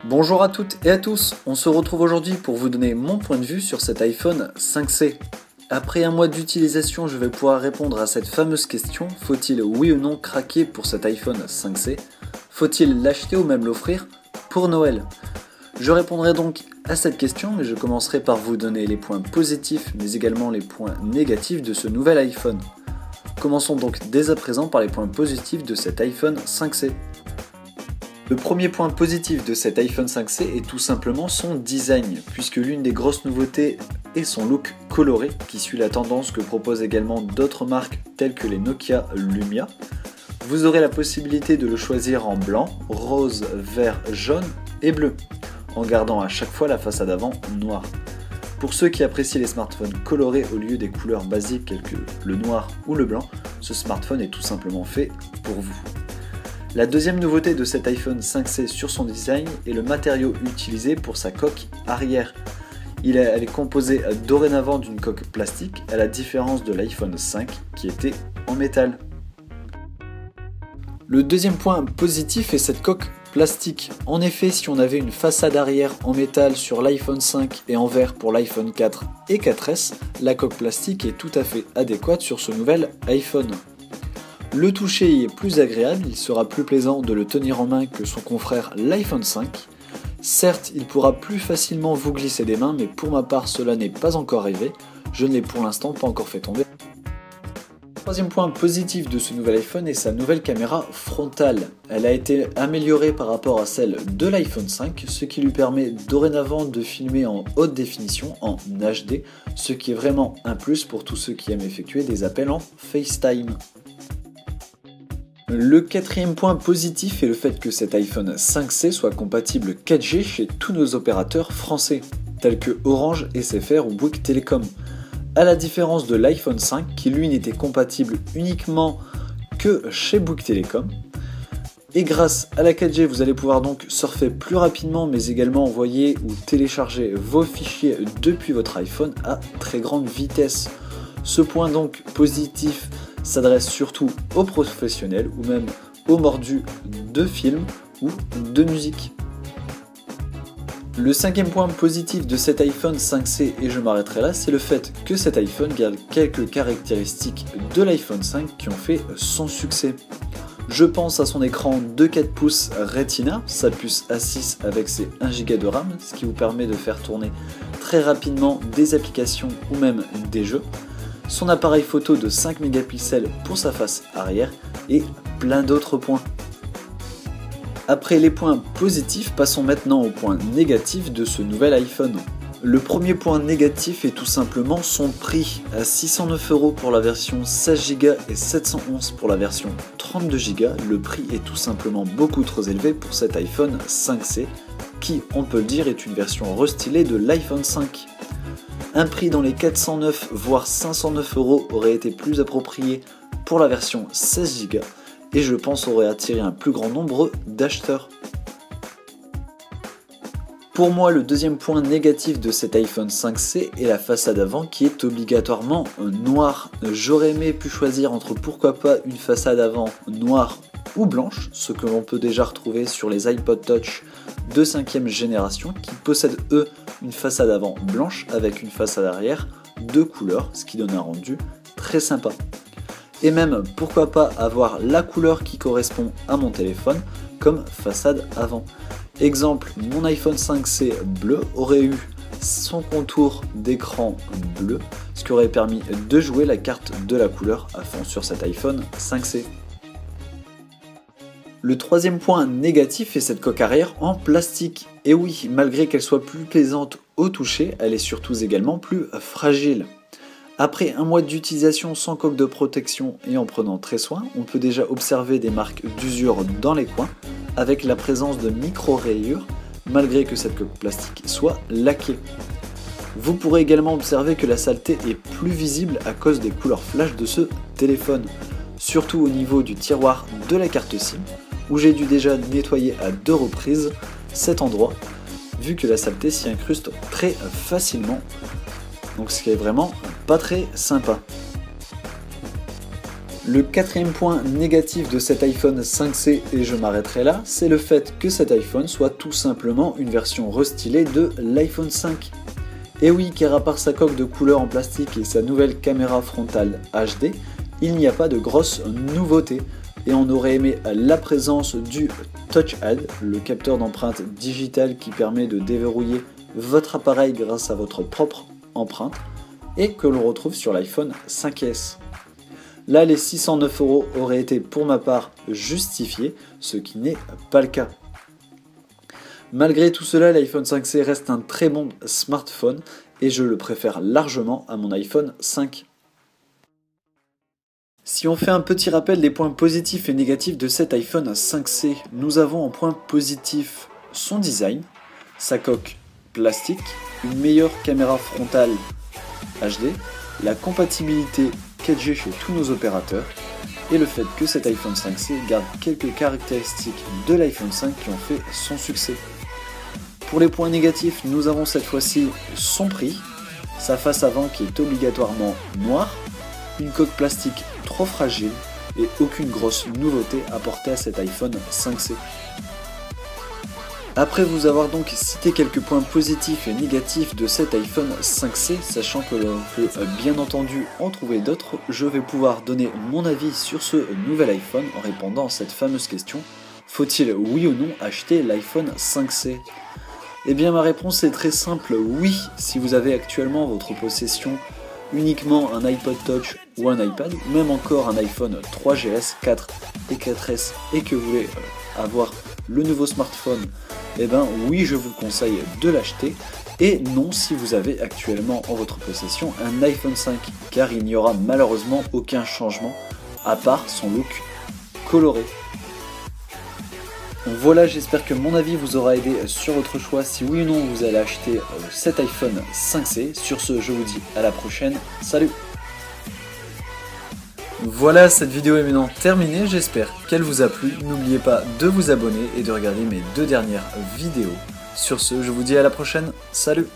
Bonjour à toutes et à tous, on se retrouve aujourd'hui pour vous donner mon point de vue sur cet iPhone 5C. Après un mois d'utilisation, je vais pouvoir répondre à cette fameuse question, faut-il oui ou non craquer pour cet iPhone 5C? Faut-il l'acheter ou même l'offrir pour Noël? Je répondrai donc à cette question, mais je commencerai par vous donner les points positifs, mais également les points négatifs de ce nouvel iPhone. Commençons donc dès à présent par les points positifs de cet iPhone 5C. Le premier point positif de cet iPhone 5C est tout simplement son design, puisque l'une des grosses nouveautés est son look coloré, qui suit la tendance que proposent également d'autres marques telles que les Nokia Lumia. Vous aurez la possibilité de le choisir en blanc, rose, vert, jaune et bleu, en gardant à chaque fois la façade avant noire. Pour ceux qui apprécient les smartphones colorés au lieu des couleurs basiques telles que le noir ou le blanc, ce smartphone est tout simplement fait pour vous. La deuxième nouveauté de cet iPhone 5C sur son design est le matériau utilisé pour sa coque arrière. Elle est composée dorénavant d'une coque plastique, à la différence de l'iPhone 5 qui était en métal. Le deuxième point positif est cette coque plastique. En effet, si on avait une façade arrière en métal sur l'iPhone 5 et en verre pour l'iPhone 4 et 4S, la coque plastique est tout à fait adéquate sur ce nouvel iPhone. Le toucher y est plus agréable, il sera plus plaisant de le tenir en main que son confrère l'iPhone 5. Certes, il pourra plus facilement vous glisser des mains, mais pour ma part cela n'est pas encore arrivé, je ne l'ai pour l'instant pas encore fait tomber. Le troisième point positif de ce nouvel iPhone est sa nouvelle caméra frontale. Elle a été améliorée par rapport à celle de l'iPhone 5, ce qui lui permet dorénavant de filmer en haute définition, en HD, ce qui est vraiment un plus pour tous ceux qui aiment effectuer des appels en FaceTime. Le quatrième point positif est le fait que cet iPhone 5C soit compatible 4G chez tous nos opérateurs français, tels que Orange, SFR ou Bouygues Telecom. À la différence de l'iPhone 5 qui lui n'était compatible uniquement que chez Bouygues Telecom. Et grâce à la 4G, vous allez pouvoir donc surfer plus rapidement, mais également envoyer ou télécharger vos fichiers depuis votre iPhone à très grande vitesse. Ce point donc positif s'adresse surtout aux professionnels ou même aux mordus de films ou de musique. Le cinquième point positif de cet iPhone 5C, et je m'arrêterai là, c'est le fait que cet iPhone garde quelques caractéristiques de l'iPhone 5 qui ont fait son succès. Je pense à son écran de 4 pouces Retina, sa puce A6 avec ses 1 Go de RAM, ce qui vous permet de faire tourner très rapidement des applications ou même des jeux. Son appareil photo de 5 mégapixels pour sa face arrière et plein d'autres points. Après les points positifs, passons maintenant aux points négatifs de ce nouvel iPhone. Le premier point négatif est tout simplement son prix. À 609 € pour la version 16 Go et 711 pour la version 32 Go, le prix est tout simplement beaucoup trop élevé pour cet iPhone 5C, qui, on peut le dire, est une version restylée de l'iPhone 5. Un prix dans les 409 voire 509 € aurait été plus approprié pour la version 16 Go et je pense aurait attiré un plus grand nombre d'acheteurs. Pour moi, le deuxième point négatif de cet iPhone 5C est la façade avant qui est obligatoirement noire. J'aurais aimé pu choisir entre pourquoi pas une façade avant noire ou blanche, ce que l'on peut déjà retrouver sur les iPod Touch de 5e génération qui possèdent eux une façade avant blanche avec une façade arrière de couleur, ce qui donne un rendu très sympa. Et même pourquoi pas avoir la couleur qui correspond à mon téléphone comme façade avant. Exemple, mon iPhone 5C bleu aurait eu son contour d'écran bleu, ce qui aurait permis de jouer la carte de la couleur à fond sur cet iPhone 5C. Le troisième point négatif est cette coque arrière en plastique. Et oui, malgré qu'elle soit plus plaisante au toucher, elle est surtout également plus fragile. Après un mois d'utilisation sans coque de protection et en prenant très soin, on peut déjà observer des marques d'usure dans les coins, avec la présence de micro-rayures, malgré que cette coque plastique soit laquée. Vous pourrez également observer que la saleté est plus visible à cause des couleurs flash de ce téléphone, surtout au niveau du tiroir de la carte SIM, où j'ai dû déjà nettoyer à 2 reprises cet endroit, vu que la saleté s'y incruste très facilement. donc ce qui est vraiment pas très sympa. Le quatrième point négatif de cet iPhone 5C, et je m'arrêterai là, c'est le fait que cet iPhone soit tout simplement une version restylée de l'iPhone 5. Et oui, car à part sa coque de couleur en plastique et sa nouvelle caméra frontale HD, il n'y a pas de grosses nouveautés. Et on aurait aimé la présence du Touch ID, le capteur d'empreinte digitale qui permet de déverrouiller votre appareil grâce à votre propre empreinte, et que l'on retrouve sur l'iPhone 5S. Là, les 609 € auraient été pour ma part justifiés, ce qui n'est pas le cas. Malgré tout cela, l'iPhone 5C reste un très bon smartphone et je le préfère largement à mon iPhone 5. Si on fait un petit rappel des points positifs et négatifs de cet iPhone 5C, nous avons en point positif son design, sa coque plastique, une meilleure caméra frontale HD, la compatibilité 4G chez tous nos opérateurs et le fait que cet iPhone 5C garde quelques caractéristiques de l'iPhone 5 qui ont fait son succès. Pour les points négatifs, nous avons cette fois-ci son prix, sa face avant qui est obligatoirement noire, une coque plastique trop fragile et aucune grosse nouveauté apportée à cet iPhone 5C. Après vous avoir donc cité quelques points positifs et négatifs de cet iPhone 5C, sachant que l'on peut bien entendu en trouver d'autres, je vais pouvoir donner mon avis sur ce nouvel iPhone en répondant à cette fameuse question: faut-il oui ou non acheter l'iPhone 5C? Eh bien ma réponse est très simple, oui, si vous avez actuellement en votre possession uniquement un iPod Touch ou un iPad, ou même encore un iPhone 3GS, 4 et 4S et que vous voulez avoir le nouveau smartphone, eh ben oui, je vous conseille de l'acheter. Et non si vous avez actuellement en votre possession un iPhone 5, car il n'y aura malheureusement aucun changement à part son look coloré. Donc voilà, j'espère que mon avis vous aura aidé sur votre choix si oui ou non vous allez acheter cet iPhone 5C. Sur ce, je vous dis à la prochaine, salut! Voilà, cette vidéo est maintenant terminée, j'espère qu'elle vous a plu. N'oubliez pas de vous abonner et de regarder mes 2 dernières vidéos. Sur ce, je vous dis à la prochaine, salut!